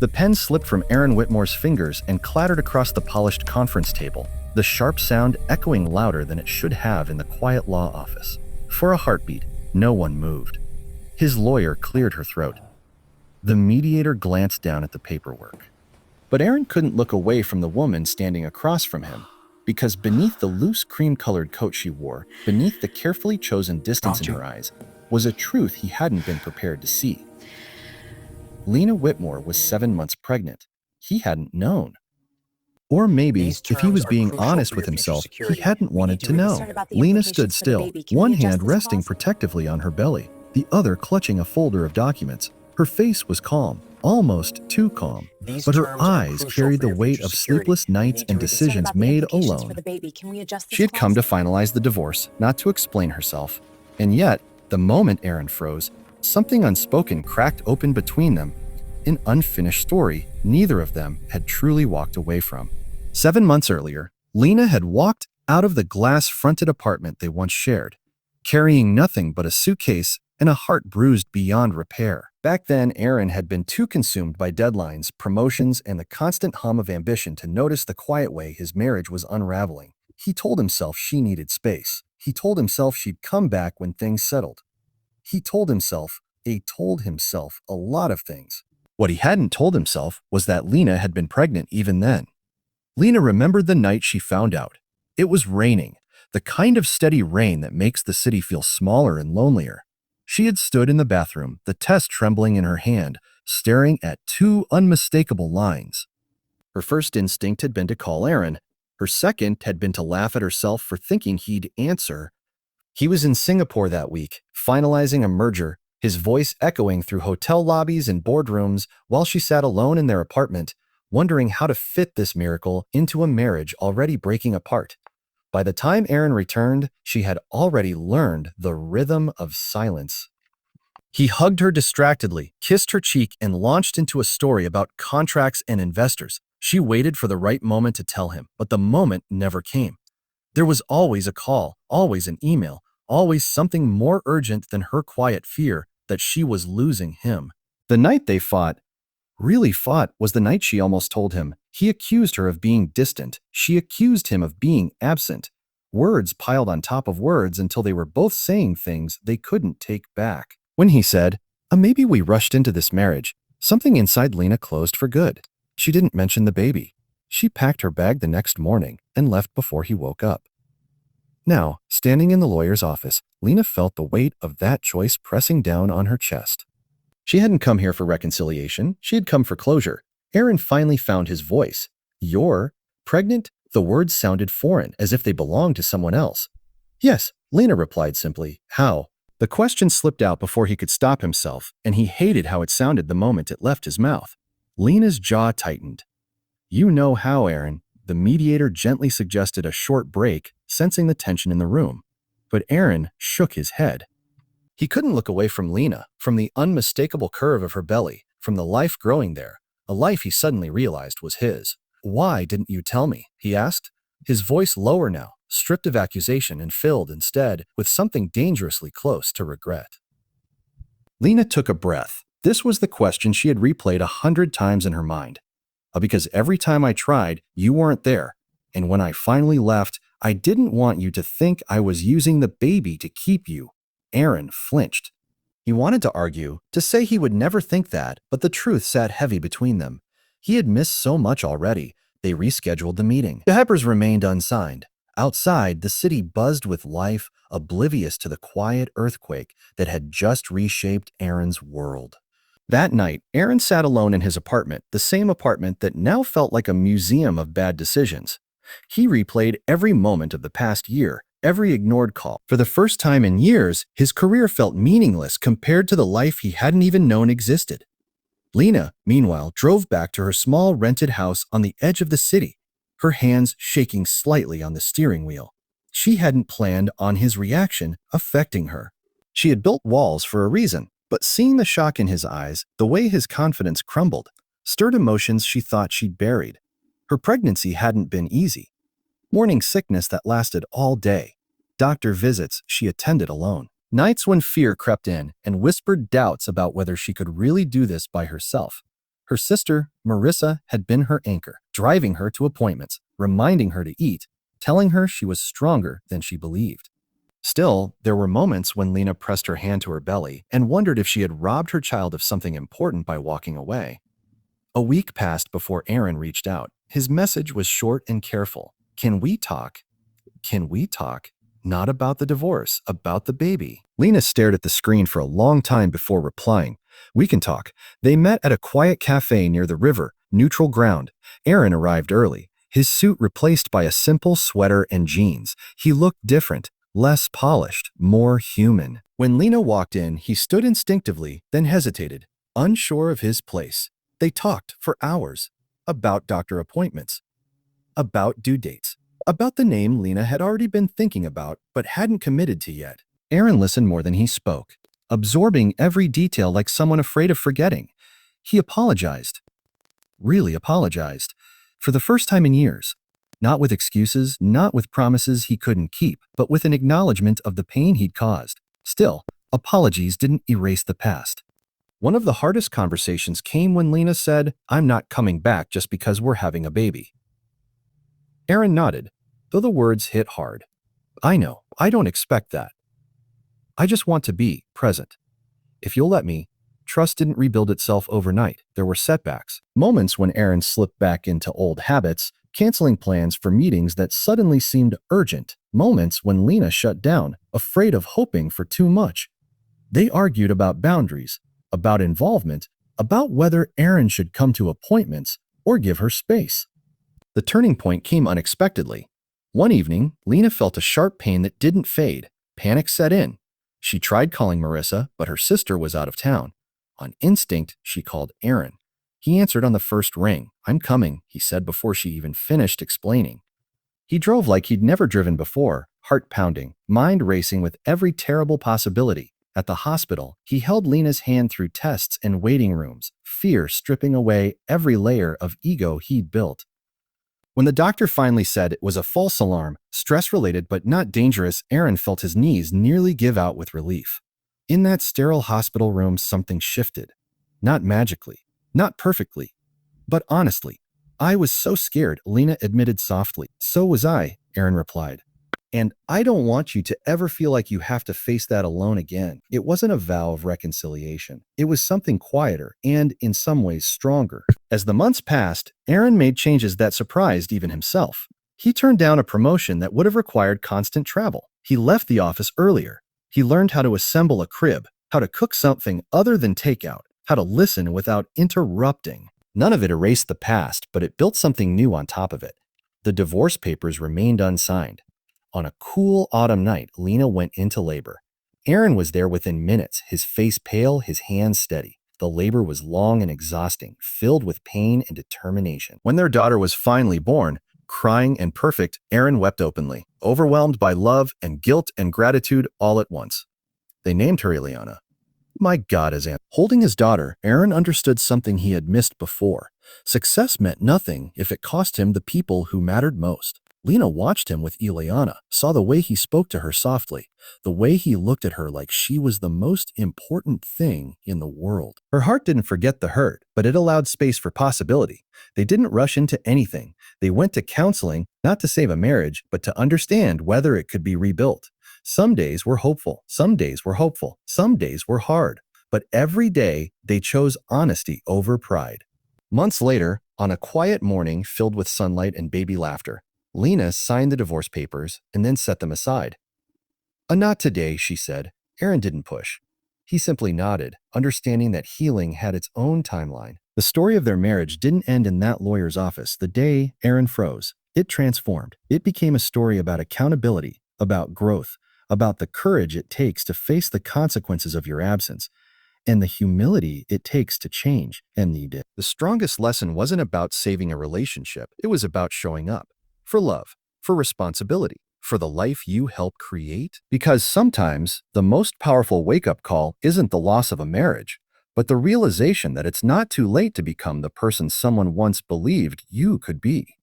The pen slipped from Aaron Whitmore's fingers and clattered across the polished conference table, the sharp sound echoing louder than it should have in the quiet law office. For a heartbeat, no one moved. His lawyer cleared her throat. The mediator glanced down at the paperwork. But Aaron couldn't look away from the woman standing across from him, because beneath the loose cream-colored coat she wore, beneath the carefully chosen distance in her eyes, was a truth he hadn't been prepared to see. Lena Whitmore was 7 months pregnant. He hadn't known. Or maybe, if he was being honest with himself, he hadn't wanted to know. Lena stood still, one hand resting protectively on her belly, the other clutching a folder of documents. Her face was calm, almost too calm, but her eyes carried the weight of sleepless nights and decisions made alone. She had come to finalize the divorce, not to explain herself. And yet, the moment Aaron froze, something unspoken cracked open between them, an unfinished story neither of them had truly walked away from. 7 months earlier, Lena had walked out of the glass-fronted apartment they once shared, carrying nothing but a suitcase and a heart bruised beyond repair. Back then, Aaron had been too consumed by deadlines, promotions, and the constant hum of ambition to notice the quiet way his marriage was unraveling. He told himself she needed space. He told himself she'd come back when things settled. He told himself a lot of things. What he hadn't told himself was that Lena had been pregnant even then. Lena remembered the night she found out. It was raining, the kind of steady rain that makes the city feel smaller and lonelier. She had stood in the bathroom, the test trembling in her hand, staring at 2 unmistakable lines. Her first instinct had been to call Aaron. Her second had been to laugh at herself for thinking he'd answer. He was in Singapore that week, finalizing a merger, his voice echoing through hotel lobbies and boardrooms while she sat alone in their apartment, wondering how to fit this miracle into a marriage already breaking apart. By the time Aaron returned, she had already learned the rhythm of silence. He hugged her distractedly, kissed her cheek, and launched into a story about contracts and investors. She waited for the right moment to tell him, but the moment never came. There was always a call, always an email, always something more urgent than her quiet fear that she was losing him. The night they really fought, was the night she almost told him. He accused her of being distant. She accused him of being absent. Words piled on top of words until they were both saying things they couldn't take back. When he said, maybe we rushed into this marriage, something inside Lena closed for good. She didn't mention the baby. She packed her bag the next morning and left before he woke up. Now, standing in the lawyer's office, Lena felt the weight of that choice pressing down on her chest. She hadn't come here for reconciliation. She had come for closure. Aaron finally found his voice. You're pregnant? The words sounded foreign, as if they belonged to someone else. Yes, Lena replied simply. How? The question slipped out before he could stop himself, and he hated how it sounded the moment it left his mouth. Lena's jaw tightened. You know how, Aaron. The mediator gently suggested a short break, sensing the tension in the room. But Aaron shook his head. He couldn't look away from Lena, from the unmistakable curve of her belly, from the life growing there, a life he suddenly realized was his. Why didn't you tell me? He asked, his voice lower now, stripped of accusation and filled instead with something dangerously close to regret. Lena took a breath. This was the question she had replayed 100 times in her mind. Because every time I tried, you weren't there. And when I finally left, I didn't want you to think I was using the baby to keep you. Aaron flinched. He wanted to argue, to say he would never think that, but the truth sat heavy between them. He had missed so much already. They rescheduled the meeting. The Heppers remained unsigned. Outside, the city buzzed with life, oblivious to the quiet earthquake that had just reshaped Aaron's world. That night, Aaron sat alone in his apartment, the same apartment that now felt like a museum of bad decisions. He replayed every moment of the past year, every ignored call. For the first time in years, his career felt meaningless compared to the life he hadn't even known existed. Lena, meanwhile, drove back to her small rented house on the edge of the city, her hands shaking slightly on the steering wheel. She hadn't planned on his reaction affecting her. She had built walls for a reason, but seeing the shock in his eyes, the way his confidence crumbled, stirred emotions she thought she'd buried. Her pregnancy hadn't been easy. Morning sickness that lasted all day. Doctor visits she attended alone. Nights when fear crept in and whispered doubts about whether she could really do this by herself. Her sister, Marissa, had been her anchor, driving her to appointments, reminding her to eat, telling her she was stronger than she believed. Still, there were moments when Lena pressed her hand to her belly and wondered if she had robbed her child of something important by walking away. A week passed before Aaron reached out. His message was short and careful. Can we talk? Can we talk? Not about the divorce, about the baby. Lena stared at the screen for a long time before replying. We can talk. They met at a quiet cafe near the river, neutral ground. Aaron arrived early, his suit replaced by a simple sweater and jeans. He looked different, less polished, more human. When Lena walked in, he stood instinctively, then hesitated, unsure of his place. They talked for hours about doctor appointments, about due dates, about the name Lena had already been thinking about but hadn't committed to yet. Aaron listened more than he spoke, absorbing every detail like someone afraid of forgetting. He apologized, really apologized, for the first time in years. Not with excuses, not with promises he couldn't keep, but with an acknowledgement of the pain he'd caused. Still, apologies didn't erase the past. One of the hardest conversations came when Lena said, "I'm not coming back just because we're having a baby." Aaron nodded, though the words hit hard. "I know, I don't expect that. I just want to be present. If you'll let me." Trust didn't rebuild itself overnight. There were setbacks, moments when Aaron slipped back into old habits, canceling plans for meetings that suddenly seemed urgent, moments when Lena shut down, afraid of hoping for too much. They argued about boundaries, about involvement, about whether Aaron should come to appointments or give her space. The turning point came unexpectedly. One evening, Lena felt a sharp pain that didn't fade. Panic set in. She tried calling Marissa, but her sister was out of town. On instinct, she called Aaron. He answered on the first ring. "I'm coming," he said before she even finished explaining. He drove like he'd never driven before, heart pounding, mind racing with every terrible possibility. At the hospital, he held Lena's hand through tests and waiting rooms, fear stripping away every layer of ego he'd built. When the doctor finally said it was a false alarm, stress-related but not dangerous, Aaron felt his knees nearly give out with relief. In that sterile hospital room, something shifted. Not magically, not perfectly, but honestly. "I was so scared," Lena admitted softly. "So was I," Aaron replied. "And I don't want you to ever feel like you have to face that alone again." It wasn't a vow of reconciliation. It was something quieter and, in some ways, stronger. As the months passed, Aaron made changes that surprised even himself. He turned down a promotion that would have required constant travel. He left the office earlier. He learned how to assemble a crib, how to cook something other than takeout, how to listen without interrupting. None of it erased the past, but it built something new on top of it. The divorce papers remained unsigned. On a cool autumn night, Lena went into labor. Aaron was there within minutes, his face pale, his hands steady. The labor was long and exhausting, filled with pain and determination. When their daughter was finally born, crying and perfect, Aaron wept openly, overwhelmed by love and guilt and gratitude all at once. They named her Ileana. My God, as Aunt. Holding his daughter, Aaron understood something he had missed before. Success meant nothing if it cost him the people who mattered most. Lena watched him with Ileana, saw the way he spoke to her softly, the way he looked at her like she was the most important thing in the world. Her heart didn't forget the hurt, but it allowed space for possibility. They didn't rush into anything. They went to counseling, not to save a marriage, but to understand whether it could be rebuilt. Some days were hopeful, some days were hopeful, some days were hard, but every day they chose honesty over pride. Months later, on a quiet morning filled with sunlight and baby laughter, Lena signed the divorce papers and then set them aside. Not today," she said. Aaron didn't push. He simply nodded, understanding that healing had its own timeline. The story of their marriage didn't end in that lawyer's office the day Aaron froze. It transformed. It became a story about accountability, about growth, about the courage it takes to face the consequences of your absence, and the humility it takes to change, and he did. The strongest lesson wasn't about saving a relationship. It was about showing up. For love, for responsibility, for the life you help create. Because sometimes the most powerful wake-up call isn't the loss of a marriage, but the realization that it's not too late to become the person someone once believed you could be.